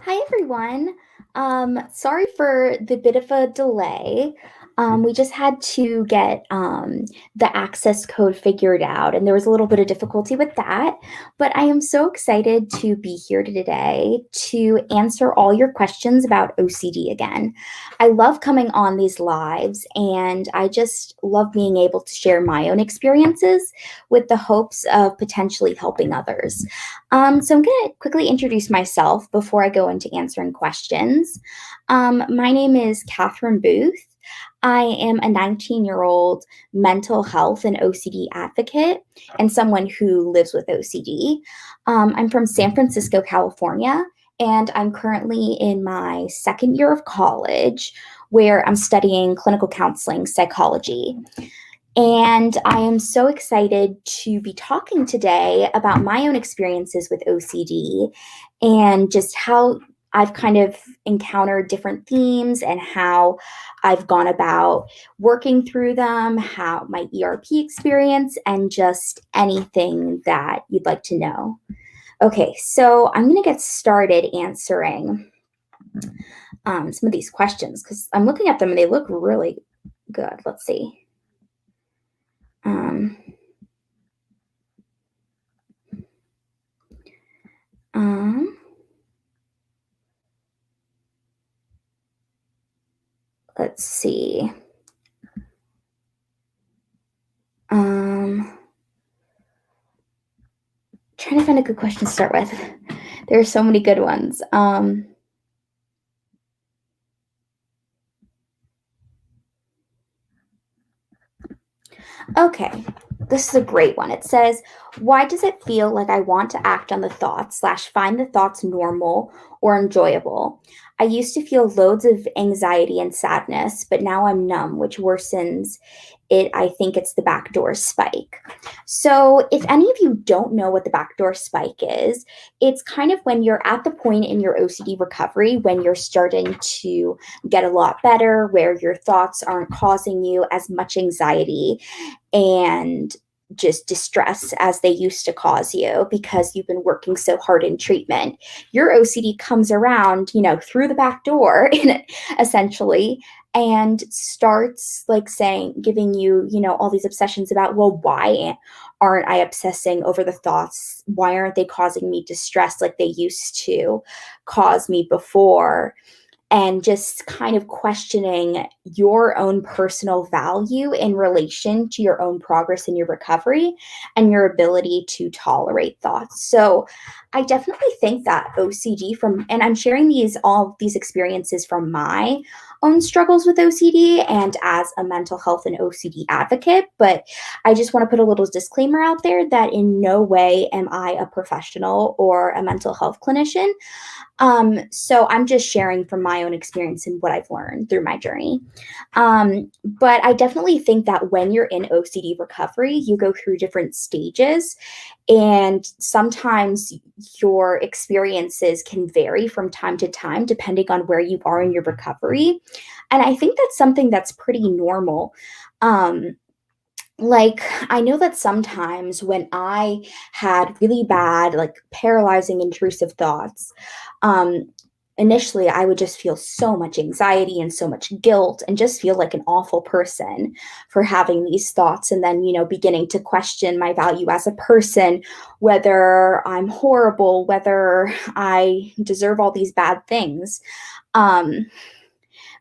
Hi, everyone. Sorry for the bit of a delay. We just had to get the access code figured out, and there was a little bit of difficulty with that. But I am so excited to be here today to answer all your questions about OCD again. I love coming on these lives, and I just love being able to share my own experiences with the hopes of potentially helping others. So I'm going to quickly introduce myself before I go into answering questions. My name is Kathryn Booth. I am a 19-year-old mental health and OCD advocate and someone who lives with OCD. I'm from San Francisco, California, and I'm currently in my second year of college where I'm studying clinical counseling psychology. And I am so excited to be talking today about my own experiences with OCD and just how I've kind of encountered different themes and how I've gone about working through them, how my ERP experience, and just anything that you'd like to know. Okay, so I'm going to get started answering some of these questions because I'm looking at them and they look really good. Let's see. Um, um, let's see. Trying to find a good question to start with. There are so many good ones. Okay, this is a great one. It says, why does it feel like I want to act on the thoughts slash find the thoughts normal or enjoyable? I used to feel loads of anxiety and sadness, but now I'm numb, which worsens it. I think it's the backdoor spike. So, if any of you don't know what the backdoor spike is, it's kind of when you're at the point in your OCD recovery when you're starting to get a lot better, where your thoughts aren't causing you as much anxiety and just distress as they used to cause you because you've been working so hard in treatment. Your OCD comes around, through the back door essentially and starts like saying, giving you, all these obsessions about, well, why aren't I obsessing over the thoughts? Why aren't they causing me distress like they used to cause me before? And just kind of questioning your own personal value in relation to your own progress in your recovery and your ability to tolerate thoughts. So I definitely think that OCD and I'm sharing all these experiences from my own struggles with OCD and as a mental health and OCD advocate, but I just want to put a little disclaimer out there that in no way am I a professional or a mental health clinician. So I'm just sharing from my own experience and what I've learned through my journey. But I definitely think that when you're in OCD recovery, you go through different stages, and sometimes your experiences can vary from time to time depending on where you are in your recovery. And I think that's something that's pretty normal. Like, I know that sometimes when I had really bad, like paralyzing intrusive thoughts, um, initially I would just feel so much anxiety and so much guilt and just feel like an awful person for having these thoughts. And then, beginning to question my value as a person, whether I'm horrible, whether I deserve all these bad things. Um,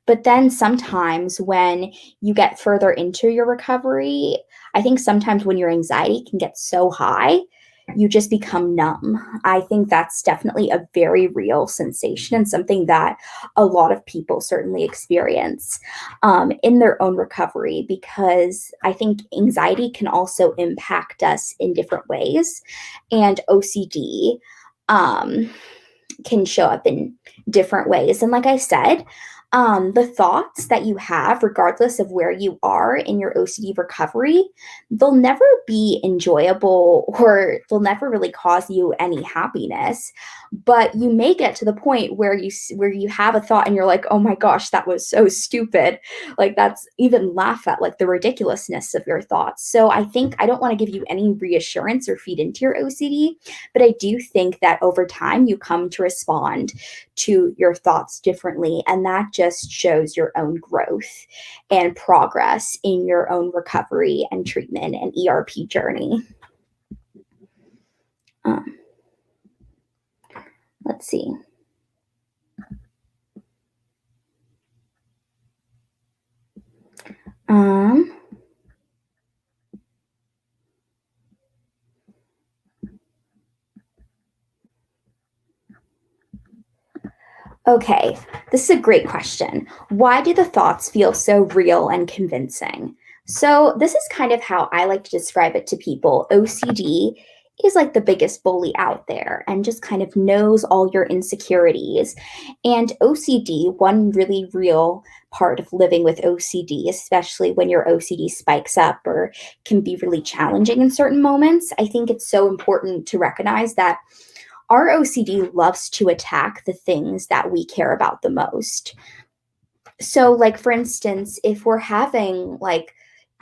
but then sometimes when you get further into your recovery, I think sometimes when your anxiety can get so high, you just become numb. I think that's definitely a very real sensation and something that a lot of people certainly experience in their own recovery, because I think anxiety can also impact us in different ways. And OCD can show up in different ways. And like I said, the thoughts that you have, regardless of where you are in your OCD recovery, they'll never be enjoyable or they'll never really cause you any happiness. But you may get to the point where you have a thought and you're like, oh my gosh, that was so stupid. Like, that's even laugh at like the ridiculousness of your thoughts. So I think I don't want to give you any reassurance or feed into your OCD, but I do think that over time you come to respond to your thoughts differently. And that just shows your own growth and progress in your own recovery and treatment and ERP journey. Let's see. Okay, this is a great question. Why do the thoughts feel so real and convincing? So, this is kind of how I like to describe it to people. OCD is like the biggest bully out there and just kind of knows all your insecurities. And OCD, one really real part of living with OCD, especially when your OCD spikes up or can be really challenging in certain moments, I think it's so important to recognize that our OCD loves to attack the things that we care about the most. So, like, for instance, if we're having like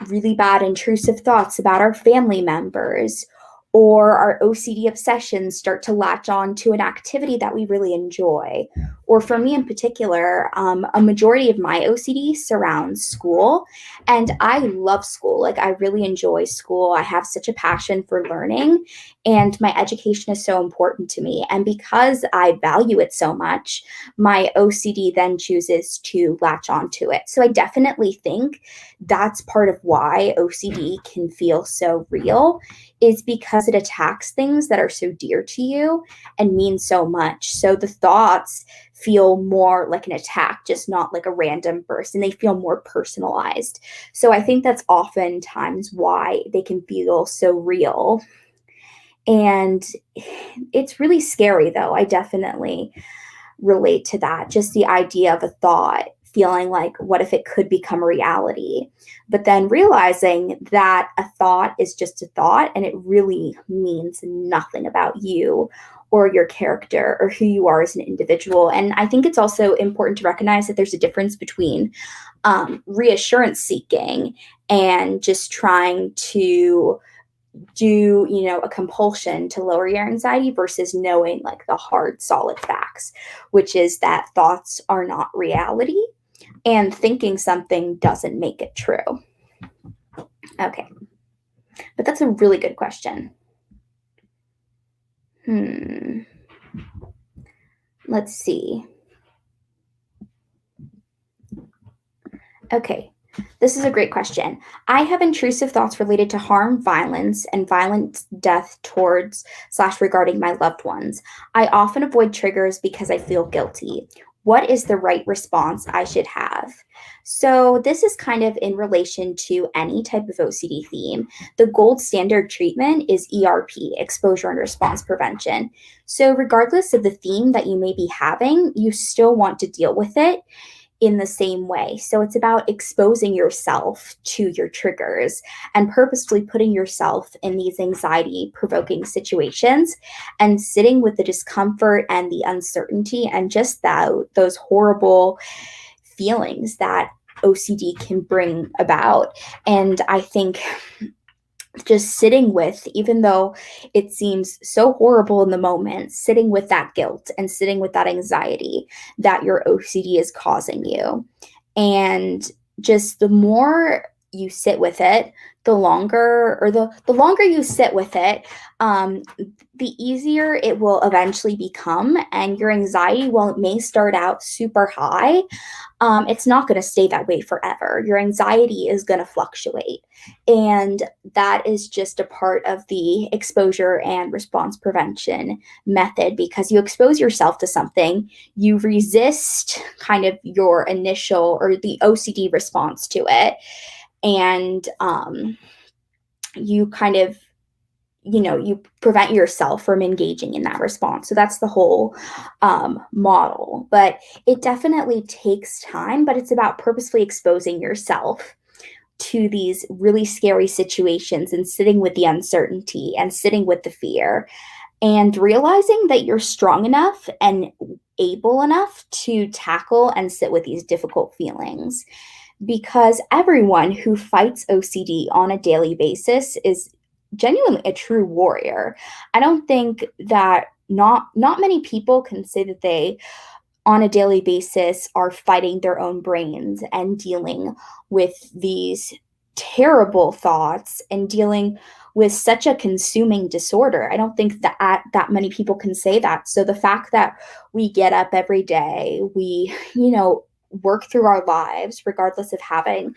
really bad intrusive thoughts about our family members, or our OCD obsessions start to latch on to an activity that we really enjoy. Or for me in particular, a majority of my OCD surrounds school. And I love school. Like, I really enjoy school. I have such a passion for learning, and my education is so important to me. And because I value it so much, my OCD then chooses to latch onto it. So I definitely think that's part of why OCD can feel so real, is because it attacks things that are so dear to you and mean so much. So the thoughts feel more like an attack, just not like a random burst, and they feel more personalized. So I think that's oftentimes why they can feel so real. And it's really scary, though. I definitely relate to that. Just the idea of a thought feeling like, what if it could become a reality? But then realizing that a thought is just a thought and it really means nothing about you or your character or who you are as an individual. And I think it's also important to recognize that there's a difference between reassurance seeking and just trying to do, a compulsion to lower your anxiety versus knowing like the hard, solid facts, which is that thoughts are not reality and thinking something doesn't make it true. Okay. But that's a really good question. Let's see. Okay. This is a great question. I have intrusive thoughts related to harm, violence, and violent death towards / regarding my loved ones. I often avoid triggers because I feel guilty. What is the right response I should have? So this is kind of in relation to any type of OCD theme. The gold standard treatment is ERP, exposure and response prevention. So regardless of the theme that you may be having, you still want to deal with it in the same way. So it's about exposing yourself to your triggers and purposefully putting yourself in these anxiety provoking situations and sitting with the discomfort and the uncertainty and just those horrible feelings that OCD can bring about. And I think just sitting with, even though it seems so horrible in the moment, sitting with that guilt and sitting with that anxiety that your OCD is causing you. And just the more you sit with it, the longer you sit with it, the easier it will eventually become. And your anxiety, while it may start out super high, it's not going to stay that way forever. Your anxiety is going to fluctuate. And that is just a part of the exposure and response prevention method, because you expose yourself to something, you resist kind of your initial or the OCD response to it. And you kind of, you prevent yourself from engaging in that response. So that's the whole model. But it definitely takes time, but it's about purposefully exposing yourself to these really scary situations and sitting with the uncertainty and sitting with the fear and realizing that you're strong enough and able enough to tackle and sit with these difficult feelings. Because everyone who fights OCD on a daily basis is genuinely a true warrior. I don't think that not many people can say that they on a daily basis are fighting their own brains and dealing with these terrible thoughts and dealing with such a consuming disorder. I don't think that many people can say that. So the fact that we get up every day, we, work through our lives, regardless of having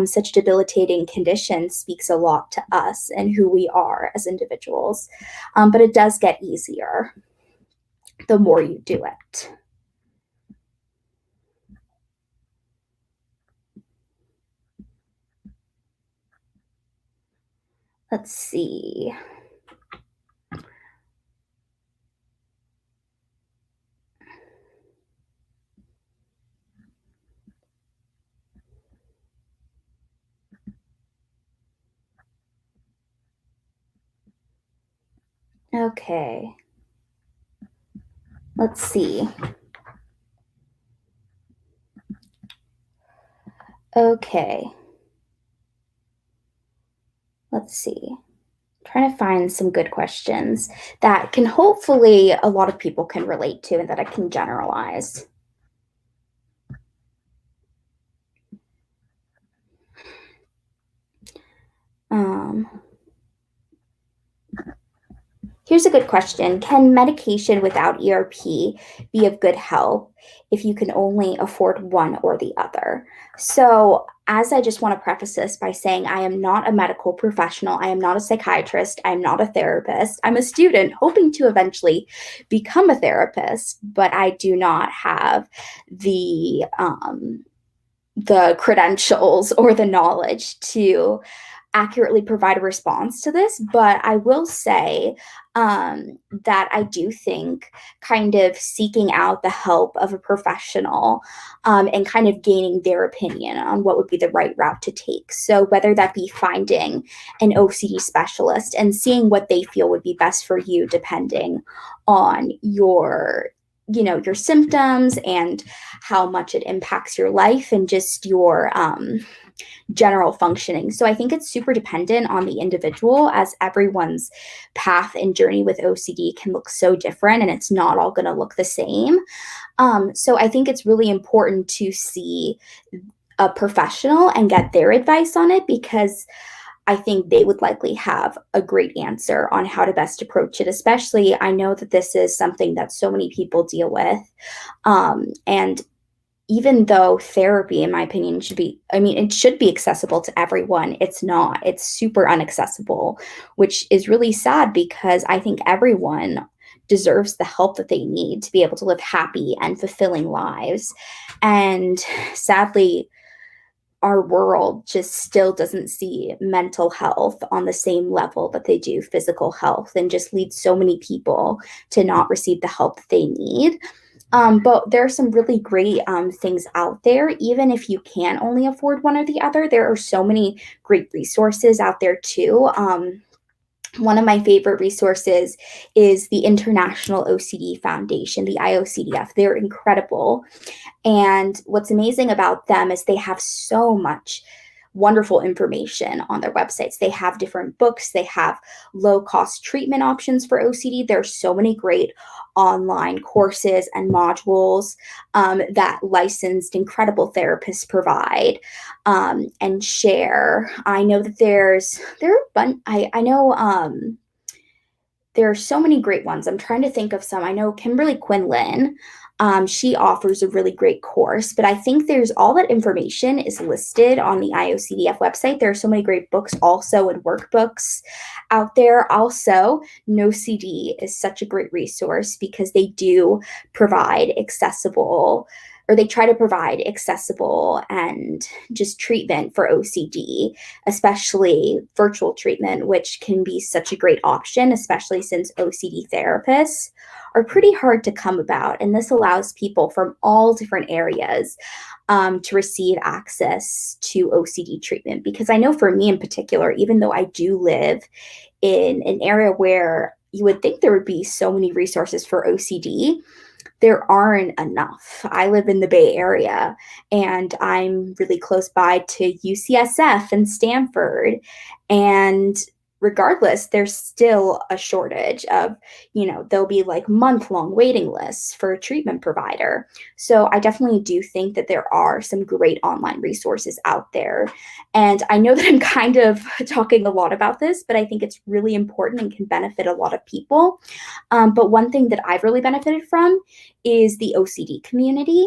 such debilitating conditions, speaks a lot to us and who we are as individuals. But it does get easier the more you do it. Let's see. Okay. Let's see. Okay. Let's see. Trying to find some good questions that can hopefully a lot of people can relate to and that I can generalize. Here's a good question. Can medication without ERP be of good help if you can only afford one or the other? So, as I just want to preface this by saying I am not a medical professional, I am not a psychiatrist, I am not a therapist. I'm a student hoping to eventually become a therapist, but I do not have the credentials or the knowledge to accurately provide a response to this, but I will say that I do think kind of seeking out the help of a professional and kind of gaining their opinion on what would be the right route to take. So whether that be finding an OCD specialist and seeing what they feel would be best for you, depending on your symptoms and how much it impacts your life and just your general functioning. So I think it's super dependent on the individual, as everyone's path and journey with OCD can look so different and it's not all going to look the same. So I think it's really important to see a professional and get their advice on it, because I think they would likely have a great answer on how to best approach it. Especially, I know that this is something that so many people deal with. And even though therapy, in my opinion, it should be accessible to everyone, it's not. It's super unaccessible, which is really sad because I think everyone deserves the help that they need to be able to live happy and fulfilling lives. And sadly, our world just still doesn't see mental health on the same level that they do physical health, and just leads so many people to not receive the help that they need. But there are some really great things out there. Even if you can only afford one or the other, there are so many great resources out there too. One of my favorite resources is the International OCD Foundation, the IOCDF. They're incredible. And what's amazing about them is they have so much wonderful information on their websites. They have different books, they have low-cost treatment options for OCD. There's so many great online courses and modules that licensed incredible therapists provide and share. I know that there are so many great ones. I'm trying to think of some. I know Kimberly Quinlan, she offers a really great course, but I think there's all that information is listed on the IOCDF website. There are so many great books also and workbooks out there. Also, NoCD is such a great resource because they do provide accessible, or they try to provide accessible and just treatment for OCD, especially virtual treatment, which can be such a great option, especially since OCD therapists are pretty hard to come about. And this allows people from all different areas to receive access to OCD treatment. Because I know for me in particular, even though I do live in an area where you would think there would be so many resources for OCD, there aren't enough. I live in the Bay Area and I'm really close by to UCSF and Stanford. And regardless, there's still a shortage of, there'll be like month-long waiting lists for a treatment provider. So I definitely do think that there are some great online resources out there. And I know that I'm kind of talking a lot about this, but I think it's really important and can benefit a lot of people. But one thing that I've really benefited from is the OCD community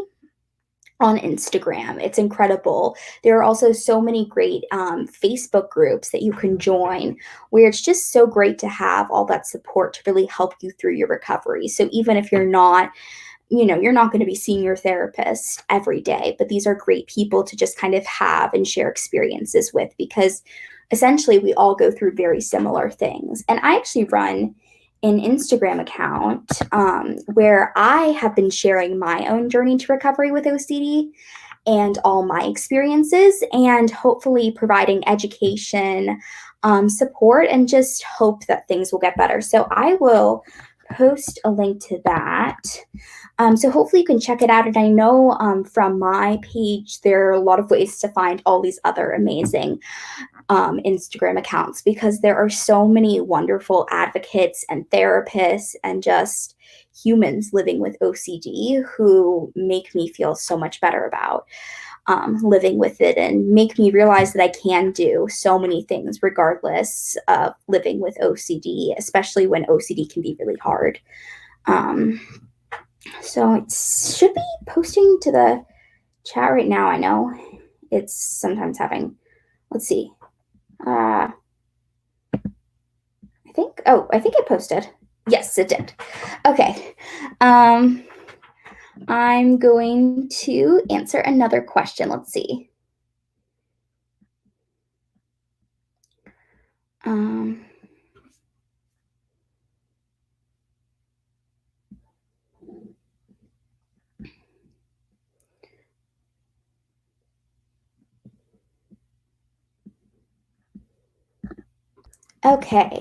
on Instagram. It's incredible. There are also so many great Facebook groups that you can join where it's just so great to have all that support to really help you through your recovery. So even if you're not going to be seeing your therapist every day, but these are great people to just kind of have and share experiences with, because essentially we all go through very similar things. And I actually run an Instagram account where I have been sharing my own journey to recovery with OCD and all my experiences, and hopefully providing education, support, and just hope that things will get better. So I will post a link to that. So hopefully you can check it out. And I know from my page, there are a lot of ways to find all these other amazing Instagram accounts, because there are so many wonderful advocates and therapists and just humans living with OCD who make me feel so much better about living with it, and make me realize that I can do so many things regardless of living with OCD, especially when OCD can be really hard. So it should be posting to the chat right now. I know it's sometimes having, let's see. I think it posted. Yes, it did. Okay. I'm going to answer another question. Let's see. Okay.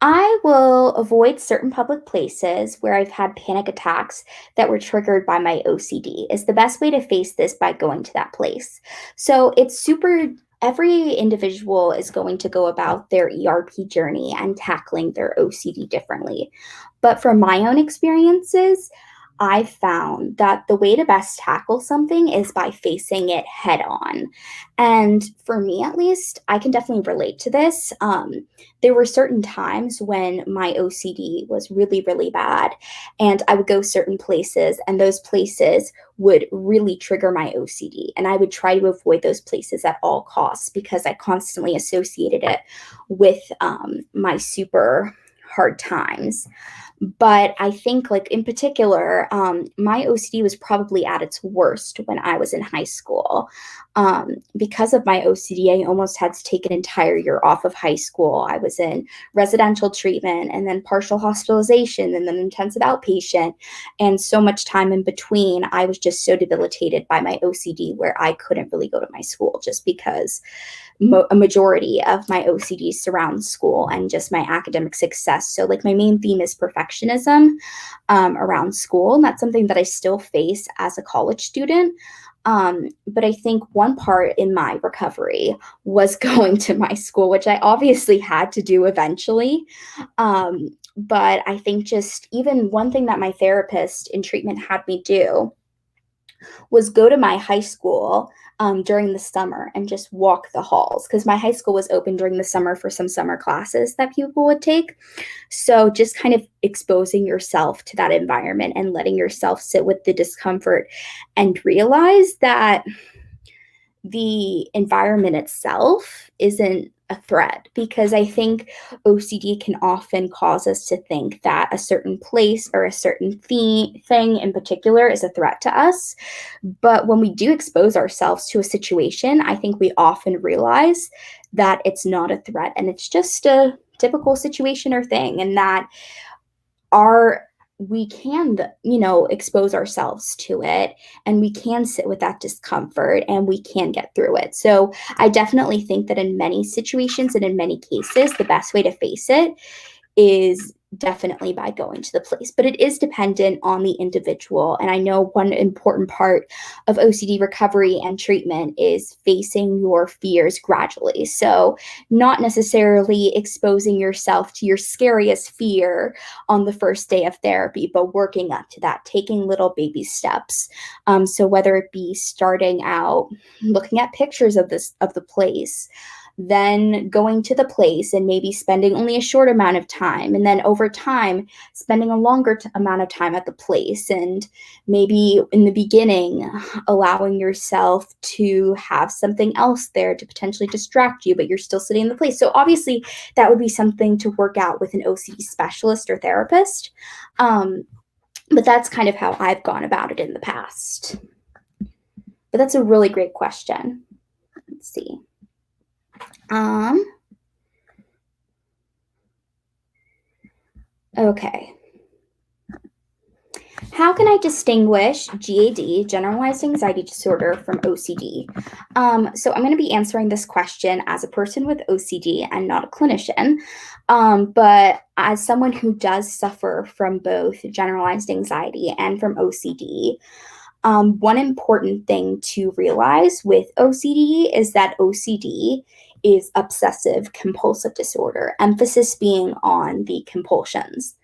I will avoid certain public places where I've had panic attacks that were triggered by my OCD. Is the best way to face this by going to that place? So every individual is going to go about their ERP journey and tackling their OCD differently. But from my own experiences, I found that the way to best tackle something is by facing it head on. And for me, at least, I can definitely relate to this. There were certain times when my OCD was really, really bad, and I would go certain places, and those places would really trigger my OCD. And I would try to avoid those places at all costs because I constantly associated it with my super hard times. But I think, like, in particular, my OCD was probably at its worst when I was in high school. Because of my OCD, I almost had to take an entire year off of high school. I was in residential treatment and then partial hospitalization and then intensive outpatient, and so much time in between. I was just so debilitated by my OCD where I couldn't really go to my school just because a majority of my OCD surrounds school and just my academic success. So, like, my main theme is perfectionism around school, and that's something that I still face as a college student. But I think one part in my recovery was going to my school, which I obviously had to do eventually. But I think just even one thing that my therapist in treatment had me do was go to my high school during the summer and just walk the halls, because my high school was open during the summer for some summer classes that people would take. So just kind of exposing yourself to that environment and letting yourself sit with the discomfort and realize that the environment itself isn't a threat, because I think OCD can often cause us to think that a certain place or a certain thing in particular is a threat to us. But when we do expose ourselves to a situation, I think we often realize that it's not a threat and it's just a typical situation or thing, and that we can, expose ourselves to it, and we can sit with that discomfort, and we can get through it. So I definitely think that in many situations and in many cases, the best way to face it is definitely by going to the place, but it is dependent on the individual. And I know one important part of OCD recovery and treatment is facing your fears gradually. So, not necessarily exposing yourself to your scariest fear on the first day of therapy, but working up to that, taking little baby steps. So, whether it be starting out looking at pictures of the place, then going to the place and maybe spending only a short amount of time, and then over time spending a longer amount of time at the place, and maybe in the beginning allowing yourself to have something else there to potentially distract you, but you're still sitting in the place. So obviously that would be something to work out with an OCD specialist or therapist, but that's kind of how I've gone about it in the past. But that's a really great question. Let's see. Okay. How can I distinguish GAD, generalized anxiety disorder, from OCD? So I'm going to be answering this question as a person with OCD and not a clinician, but as someone who does suffer from both generalized anxiety and from OCD. One important thing to realize with OCD is that OCD is obsessive compulsive disorder, emphasis being on the compulsions.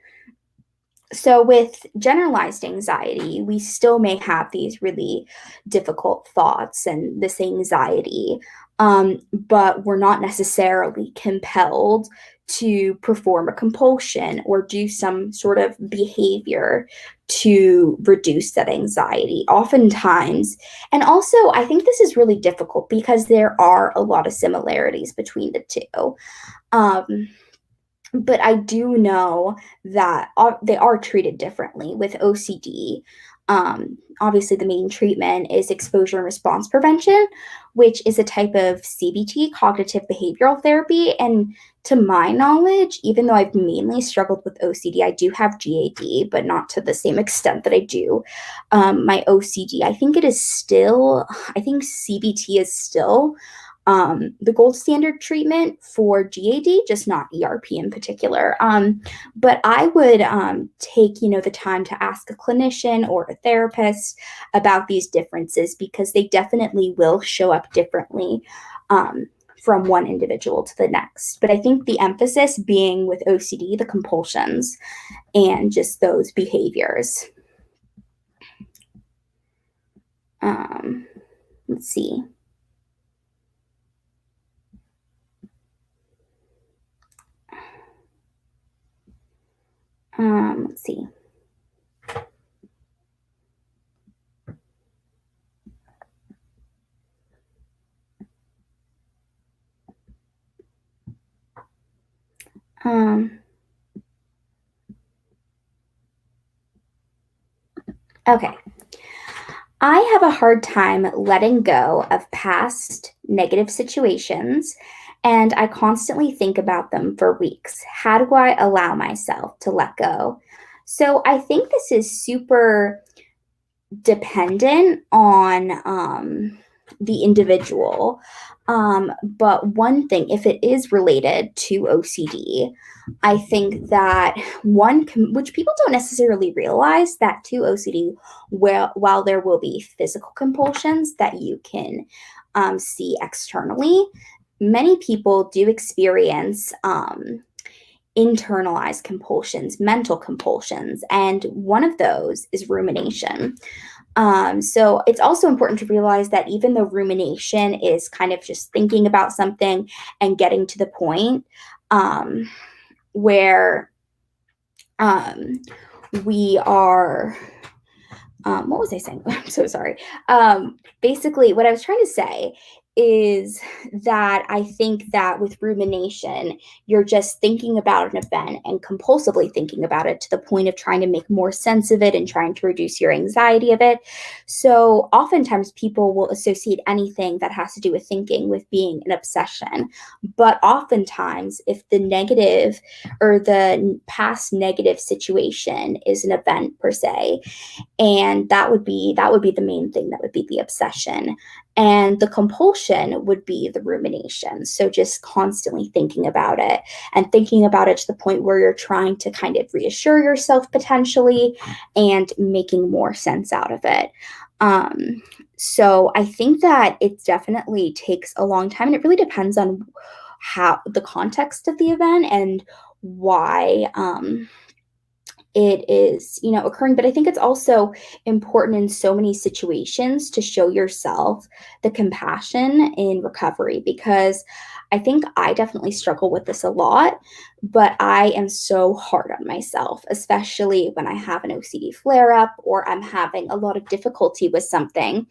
So with generalized anxiety, we still may have these really difficult thoughts and this anxiety, but we're not necessarily compelled to perform a compulsion or do some sort of behavior to reduce that anxiety oftentimes. And also, I think this is really difficult because there are a lot of similarities between the two. But I do know that they are treated differently with OCD. Obviously, the main treatment is exposure and response prevention, which is a type of CBT, cognitive behavioral therapy. And to my knowledge, even though I've mainly struggled with OCD, I do have GAD, but not to the same extent that I do my OCD. I think CBT is still the gold standard treatment for GAD, just not ERP in particular. But I would take, the time to ask a clinician or a therapist about these differences, because they definitely will show up differently from one individual to the next. But I think the emphasis being with OCD, the compulsions and just those behaviors. Let's see. Let's see. Okay. I have a hard time letting go of past negative situations, and I constantly think about them for weeks. How do I allow myself to let go? So I think this is super dependent on the individual. But one thing, if it is related to OCD, I think that which people don't necessarily realize, that to OCD, while there will be physical compulsions that you can see externally, many people do experience internalized compulsions, mental compulsions, and one of those is rumination. So it's also important to realize that even though rumination is kind of just thinking about something and getting to the point where we are, what was I saying? I'm so sorry. Basically, what I was trying to say is that I think that with rumination, you're just thinking about an event and compulsively thinking about it to the point of trying to make more sense of it and trying to reduce your anxiety of it. So oftentimes people will associate anything that has to do with thinking with being an obsession. But oftentimes, if the negative or the past negative situation is an event per se, and that would be the main thing, that would be the obsession. And the compulsion would be the rumination. So just constantly thinking about it and thinking about it to the point where you're trying to kind of reassure yourself potentially and making more sense out of it. So I think that it definitely takes a long time, and it really depends on how the context of the event and why it is, occurring. But I think it's also important in so many situations to show yourself the compassion in recovery, because I think I definitely struggle with this a lot, but I am so hard on myself, especially when I have an OCD flare up or I'm having a lot of difficulty with something.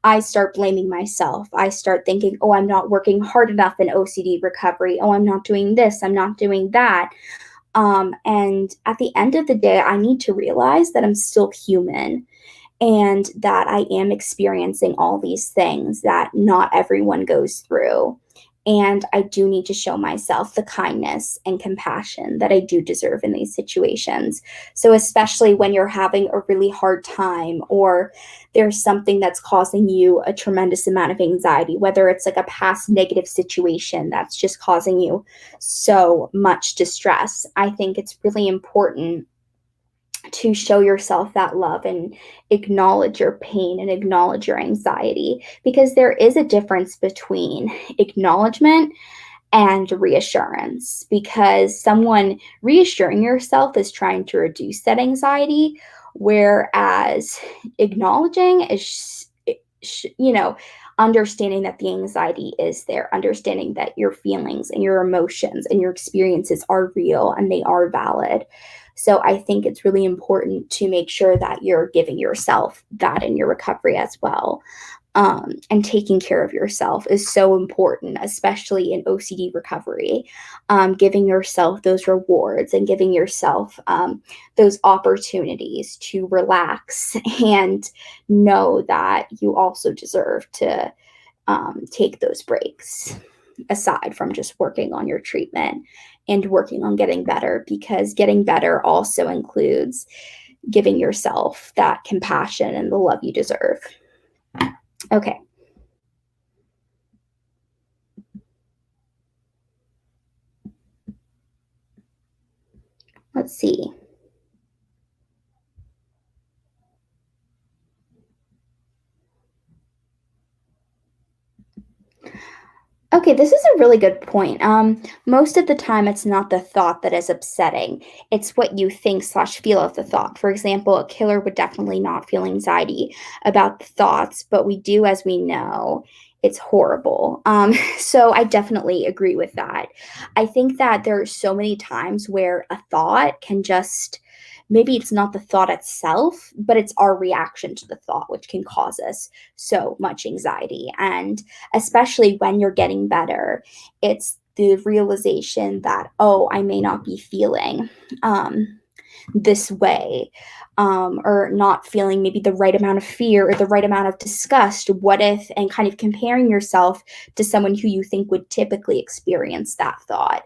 I start blaming myself. I start thinking, oh, I'm not working hard enough in OCD recovery. Oh, I'm not doing this. I'm not doing that. And at the end of the day, I need to realize that I'm still human and that I am experiencing all these things that not everyone goes through. And I do need to show myself the kindness and compassion that I do deserve in these situations. So, especially when you're having a really hard time or there's something that's causing you a tremendous amount of anxiety, whether it's like a past negative situation that's just causing you so much distress, I think it's really important to show yourself that love and acknowledge your pain and acknowledge your anxiety, because there is a difference between acknowledgement and reassurance, because someone reassuring yourself is trying to reduce that anxiety, whereas acknowledging is understanding that the anxiety is there, understanding that your feelings and your emotions and your experiences are real and they are valid. So I think it's really important to make sure that you're giving yourself that in your recovery as well. And taking care of yourself is so important, especially in OCD recovery. Giving yourself those rewards and giving yourself those opportunities to relax and know that you also deserve to take those breaks, aside from just working on your treatment and working on getting better, because getting better also includes giving yourself that compassion and the love you deserve. Okay. Let's see. Okay, this is a really good point. Most of the time, it's not the thought that is upsetting. It's what you think slash feel of the thought. For example, a killer would definitely not feel anxiety about the thoughts, but we do, as we know, it's horrible. So I definitely agree with that. I think that there are so many times where a thought can just, maybe it's not the thought itself, but it's our reaction to the thought, which can cause us so much anxiety. And especially when you're getting better, it's the realization that, oh, I may not be feeling this way, or not feeling maybe the right amount of fear or the right amount of disgust. What if, and kind of comparing yourself to someone who you think would typically experience that thought.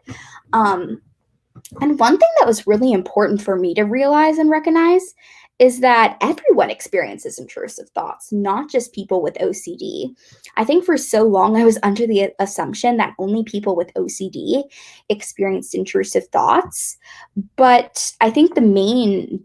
And one thing that was really important for me to realize and recognize is that everyone experiences intrusive thoughts, not just people with OCD. I think for so long I was under the assumption that only people with OCD experienced intrusive thoughts, but I think the main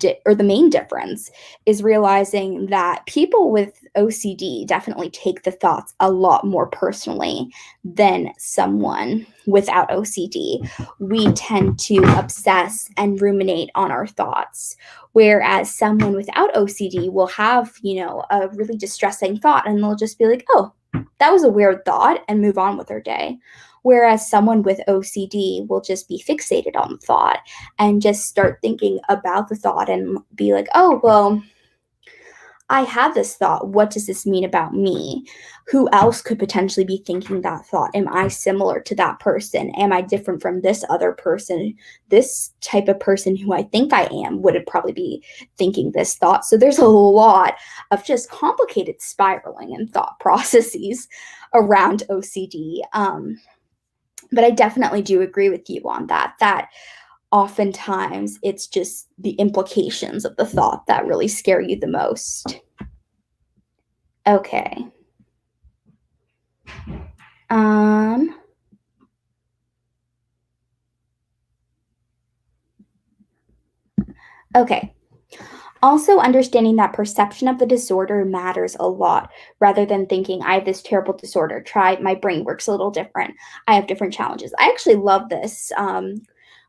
difference is realizing that people with OCD definitely take the thoughts a lot more personally than someone without OCD. We tend to obsess and ruminate on our thoughts, whereas someone without OCD will have, a really distressing thought and they'll just be like, oh, that was a weird thought, and move on with their day. Whereas someone with OCD will just be fixated on the thought and just start thinking about the thought and be like, oh, well, I have this thought. What does this mean about me? Who else could potentially be thinking that thought? Am I similar to that person? Am I different from this other person? This type of person who I think I am would probably be thinking this thought. So there's a lot of just complicated spiraling and thought processes around OCD. But I definitely do agree with you on that oftentimes it's just the implications of the thought that really scare you the most. Okay. Um, okay. Also, understanding that perception of the disorder matters a lot rather than thinking, I have this terrible disorder. Try, my brain works a little different. I have different challenges. I actually love this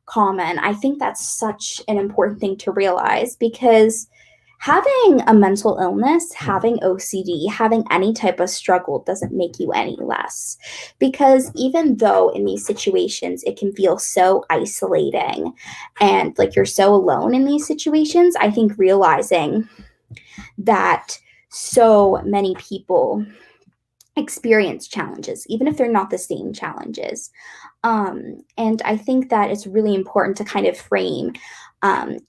comment. I think that's such an important thing to realize because having a mental illness, having OCD, having any type of struggle doesn't make you any less. Because even though in these situations it can feel so isolating and like you're so alone in these situations, I think realizing that so many people experience challenges, even if they're not the same challenges. And I think that it's really important to kind of frame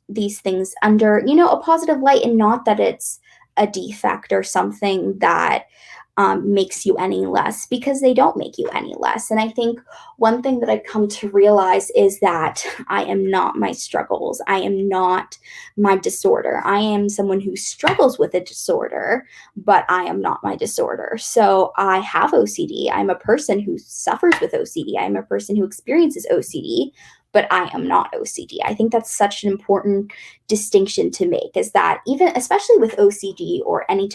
these things under, a positive light and not that it's a defect or something that makes you any less because they don't make you any less. And I think one thing that I've come to realize is that I am not my struggles. I am not my disorder. I am someone who struggles with a disorder, but I am not my disorder. So I have OCD. I'm a person who suffers with OCD. I'm a person who experiences OCD, but I am not OCD. I think that's such an important distinction to make is that even, especially with OCD or any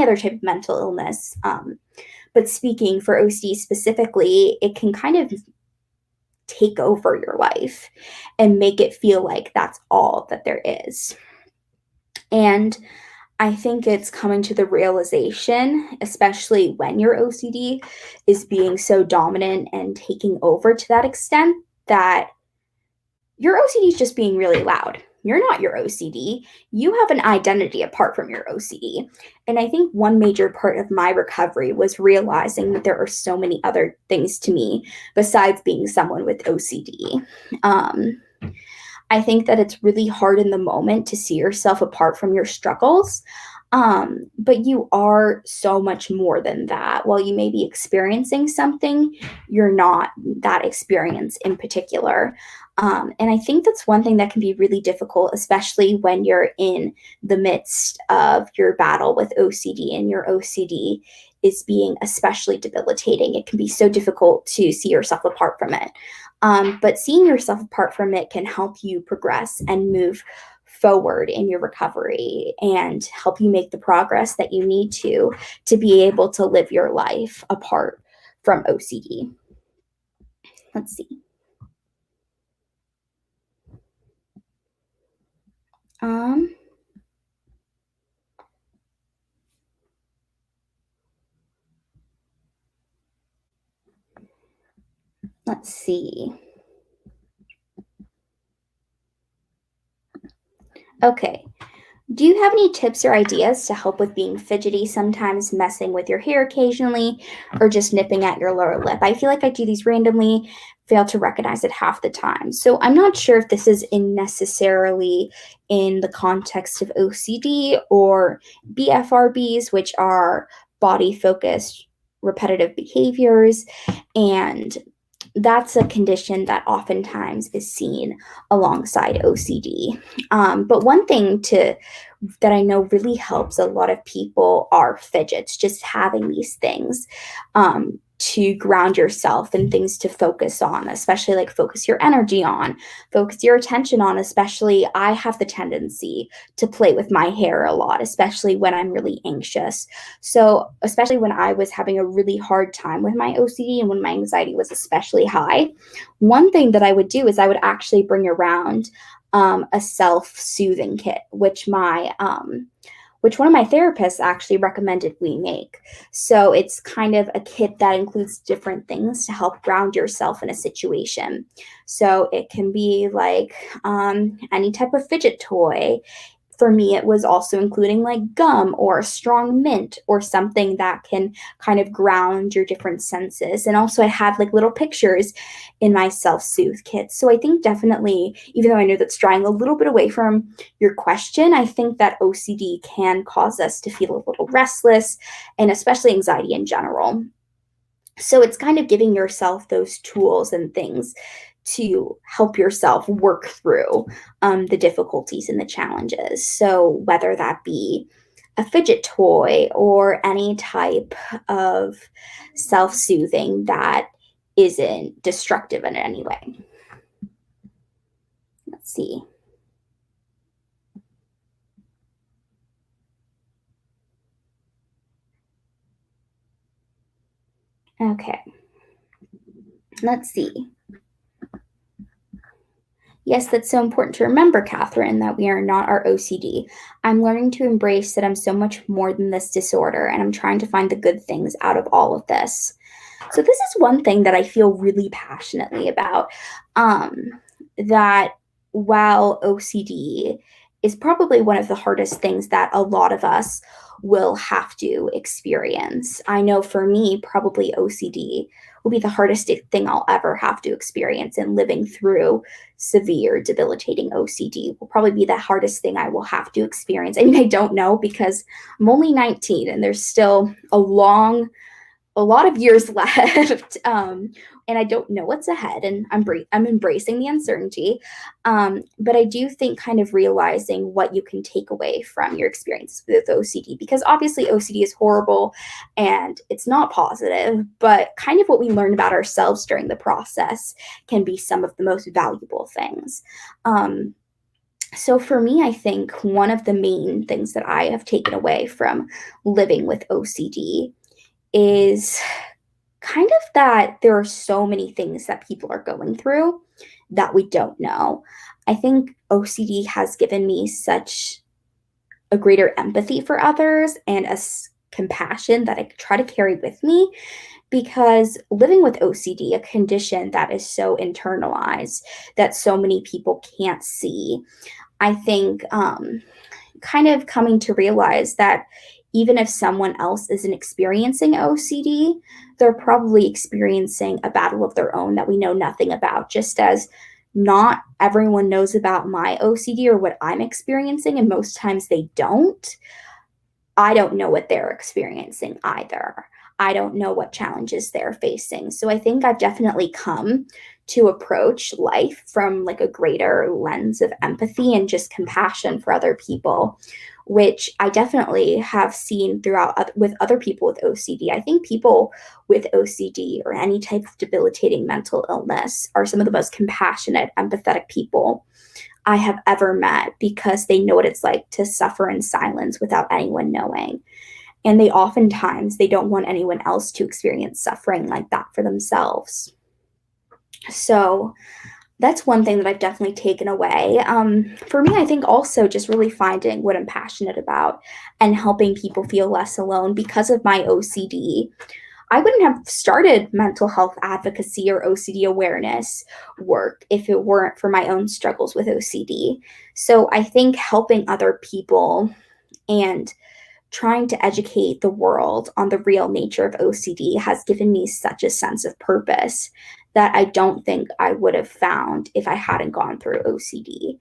other type of mental illness, but speaking for OCD specifically, it can kind of take over your life and make it feel like that's all that there is. And I think it's coming to the realization, especially when your OCD is being so dominant and taking over to that extent, that your OCD is just being really loud. You're not your OCD. You have an identity apart from your OCD. And I think one major part of my recovery was realizing that there are so many other things to me besides being someone with OCD. Um, I think that it's really hard in the moment to see yourself apart from your struggles. But you are so much more than that. While you may be experiencing something, you're not that experience in particular. And I think that's one thing that can be really difficult, especially when you're in the midst of your battle with OCD and your OCD is being especially debilitating. It can be so difficult to see yourself apart from it. But seeing yourself apart from it can help you progress and move forward in your recovery and help you make the progress that you need to be able to live your life apart from OCD. Let's see. Um, let's see. Okay. Do you have any tips or ideas to help with being fidgety, sometimes messing with your hair occasionally, or just nipping at your lower lip? I feel like I do these randomly, fail to recognize it half the time. So I'm not sure if this is in necessarily in the context of OCD or BFRBs, which are body focused repetitive behaviors. And that's a condition that oftentimes is seen alongside OCD. But one thing that I know really helps a lot of people are fidgets, just having these things to ground yourself and things to focus on, especially like focus your energy on, focus your attention on. Especially, I have the tendency to play with my hair a lot, especially when I'm really anxious. So, especially when I was having a really hard time with my OCD and when my anxiety was especially high, one thing that I would do is I would actually bring around a self-soothing kit, which one of my therapists actually recommended we make. So it's kind of a kit that includes different things to help ground yourself in a situation. So it can be like any type of fidget toy. For me, it was also including like gum or a strong mint or something that can kind of ground your different senses. And also, I had like little pictures in my self-soothe kit. So I think definitely, even though I know that's drawing a little bit away from your question, I think that OCD can cause us to feel a little restless and especially anxiety in general. So it's kind of giving yourself those tools and things to help yourself work through the difficulties and the challenges. So whether that be a fidget toy or any type of self-soothing that isn't destructive in any way. Let's see. Okay. Let's see. Yes, that's so important to remember, Kathryn, that we are not our OCD. I'm learning to embrace that I'm so much more than this disorder, and I'm trying to find the good things out of all of this. So this is one thing that I feel really passionately about, that while OCD is probably one of the hardest things that a lot of us will have to experience. I know for me, probably OCD will be the hardest thing I'll ever have to experience, and living through severe debilitating OCD will probably be the hardest thing I will have to experience. I mean, I don't know because I'm only 19 and there's still a lot of years left, and I don't know what's ahead, and I'm embracing the uncertainty. But I do think kind of realizing what you can take away from your experiences with OCD, because obviously OCD is horrible and it's not positive, but kind of what we learn about ourselves during the process can be some of the most valuable things. So for me, I think one of the main things that I have taken away from living with OCD is kind of that there are so many things that people are going through that we don't know. I think OCD has given me such a greater empathy for others and compassion that I try to carry with me, because living with OCD, a condition that is so internalized that so many people can't see, I think kind of coming to realize that even if someone else isn't experiencing OCD, they're probably experiencing a battle of their own that we know nothing about, just as not everyone knows about my OCD or what I'm experiencing, and most times they don't. I don't know what they're experiencing either. I don't know what challenges they're facing. So I think I've definitely come to approach life from like a greater lens of empathy and just compassion for other people, which I definitely have seen throughout with other people with OCD. I think people with OCD or any type of debilitating mental illness are some of the most compassionate, empathetic people I have ever met, because they know what it's like to suffer in silence without anyone knowing. And they don't want anyone else to experience suffering like that for themselves. So that's one thing that I've definitely taken away. For me, I think also just really finding what I'm passionate about and helping people feel less alone. Because of my OCD, I wouldn't have started mental health advocacy or OCD awareness work if it weren't for my own struggles with OCD. So I think helping other people and trying to educate the world on the real nature of OCD has given me such a sense of purpose that I don't think I would have found if I hadn't gone through OCD.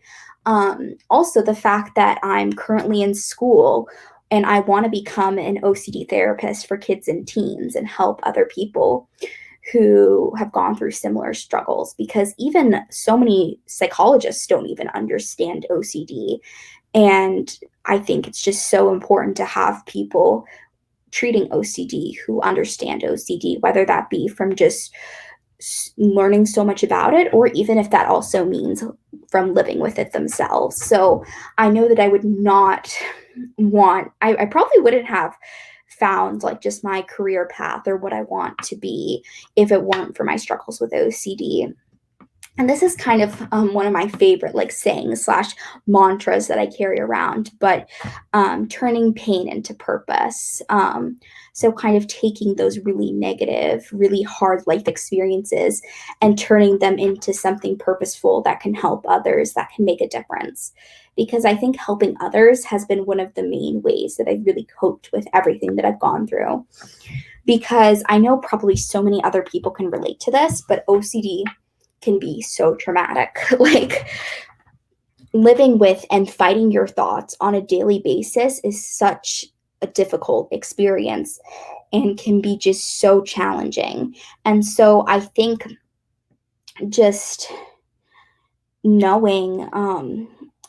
Also, the fact that I'm currently in school and I want to become an OCD therapist for kids and teens and help other people who have gone through similar struggles, because even so many psychologists don't even understand OCD. And I think it's just so important to have people treating OCD who understand OCD, whether that be from just learning so much about it, or even if that also means from living with it themselves. So I know that I would not I probably wouldn't have found like just my career path or what I want to be if it weren't for my struggles with OCD. And this is kind of one of my favorite like sayings slash mantras that I carry around, but turning pain into purpose. So kind of taking those really negative, really hard life experiences and turning them into something purposeful that can help others, that can make a difference. Because I think helping others has been one of the main ways that I've really coped with everything that I've gone through. Because I know probably so many other people can relate to this, but OCD can be so traumatic. Like living with and fighting your thoughts on a daily basis is such a difficult experience and can be just so challenging. And so I think just knowing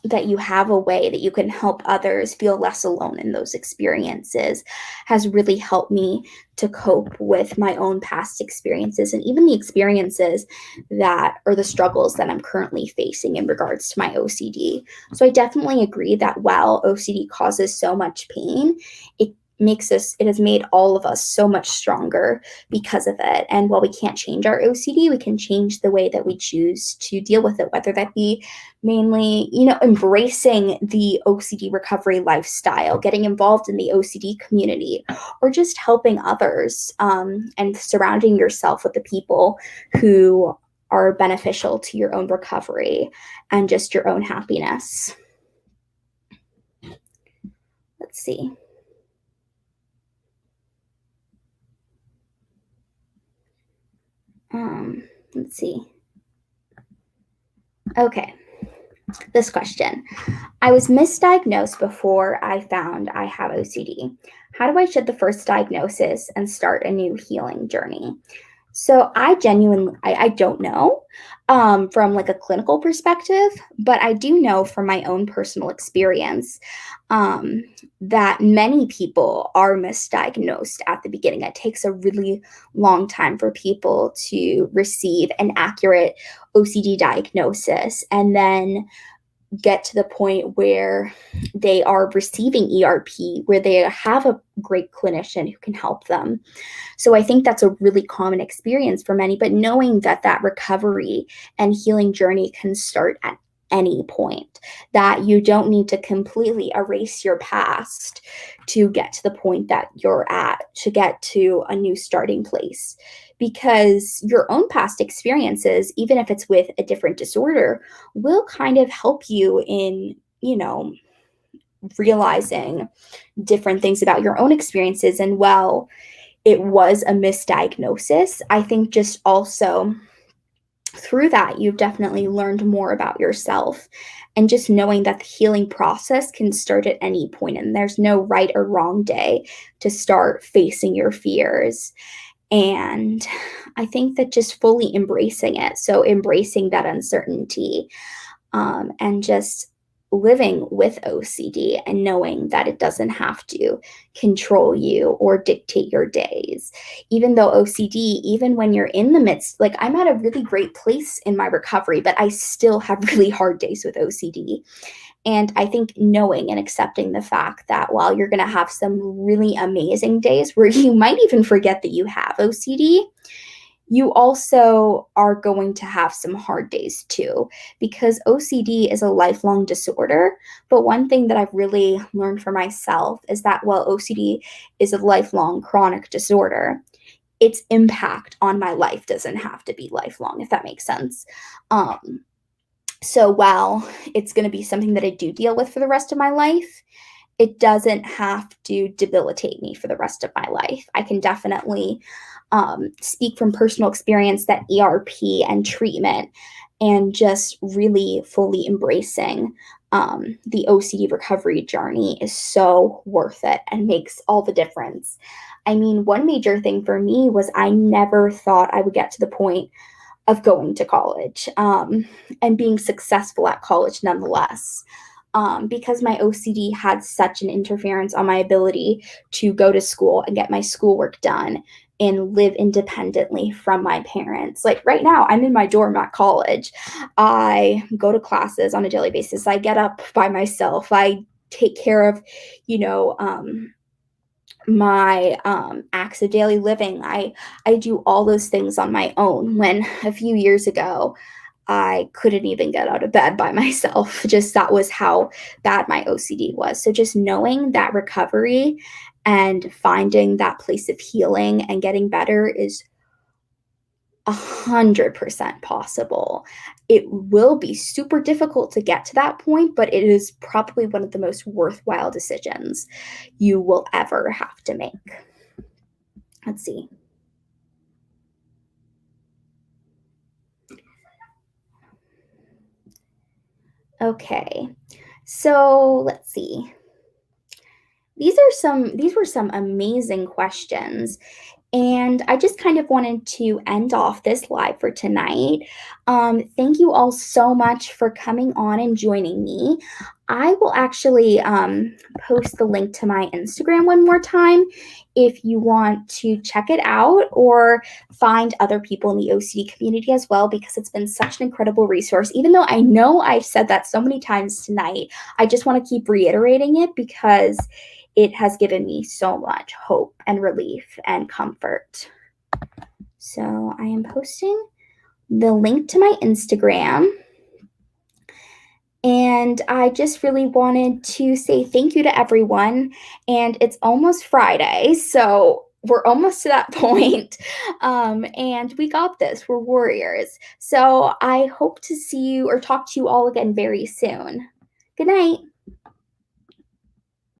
that you have a way that you can help others feel less alone in those experiences has really helped me to cope with my own past experiences and even the experiences that or the struggles that I'm currently facing in regards to my OCD. So I definitely agree that while OCD causes so much pain, it has made all of us so much stronger because of it. And while we can't change our OCD, we can change the way that we choose to deal with it, whether that be mainly, embracing the OCD recovery lifestyle, getting involved in the OCD community, or just helping others, and surrounding yourself with the people who are beneficial to your own recovery and just your own happiness. Let's see. Let's see. Okay, this question. I was misdiagnosed before I found I have OCD. How do I shed the first diagnosis and start a new healing journey? So I don't know, from like a clinical perspective, but I do know from my own personal experience, um, that many people are misdiagnosed at the beginning. It takes a really long time for people to receive an accurate OCD diagnosis and then get to the point where they are receiving ERP, where they have a great clinician who can help them. So I think that's a really common experience for many, but knowing that that recovery and healing journey can start at any point, that you don't need to completely erase your past to get to the point that you're at, to get to a new starting place. Because your own past experiences, even if it's with a different disorder, will kind of help you in, realizing different things about your own experiences. And well, it was a misdiagnosis, I think just also through that, you've definitely learned more about yourself. And just knowing that the healing process can start at any point, and there's no right or wrong day to start facing your fears. And I think that just fully embracing it, so embracing that uncertainty, and just living with OCD and knowing that it doesn't have to control you or dictate your days. Even though OCD, even when you're in the midst, like I'm at a really great place in my recovery, but I still have really hard days with OCD. And I think knowing and accepting the fact that while you're going to have some really amazing days where you might even forget that you have OCD, you also are going to have some hard days too, because OCD is a lifelong disorder. But one thing that I've really learned for myself is that while OCD is a lifelong chronic disorder, its impact on my life doesn't have to be lifelong, if that makes sense. So while it's going to be something that I do deal with for the rest of my life, it doesn't have to debilitate me for the rest of my life. I can definitely speak from personal experience that ERP and treatment and just really fully embracing the OCD recovery journey is so worth it and makes all the difference. I mean, one major thing for me was I never thought I would get to the point of going to college, and being successful at college nonetheless. Because my OCD had such an interference on my ability to go to school and get my schoolwork done and live independently from my parents. Like right now, I'm in my dorm at college. I go to classes on a daily basis. I get up by myself. I take care of, you know, my acts of daily living. I do all those things on my own, when a few years ago I couldn't even get out of bed by myself. Just that was how bad my OCD was. So just knowing that recovery and finding that place of healing and getting better is 100% possible. It will be super difficult to get to that point, but it is probably one of the most worthwhile decisions you will ever have to make. Let's see. Okay, so let's see. These were some amazing questions. And I just kind of wanted to end off this live for tonight. Thank you all so much for coming on and joining me. I will actually post the link to my Instagram one more time if you want to check it out or find other people in the OCD community as well, because it's been such an incredible resource. Even though I know I've said that so many times tonight, I just want to keep reiterating it because it has given me so much hope and relief and comfort. So I am posting the link to my Instagram. And I just really wanted to say thank you to everyone. And it's almost Friday, so we're almost to that point. And we got this. We're warriors. So I hope to see you or talk to you all again very soon. Good night.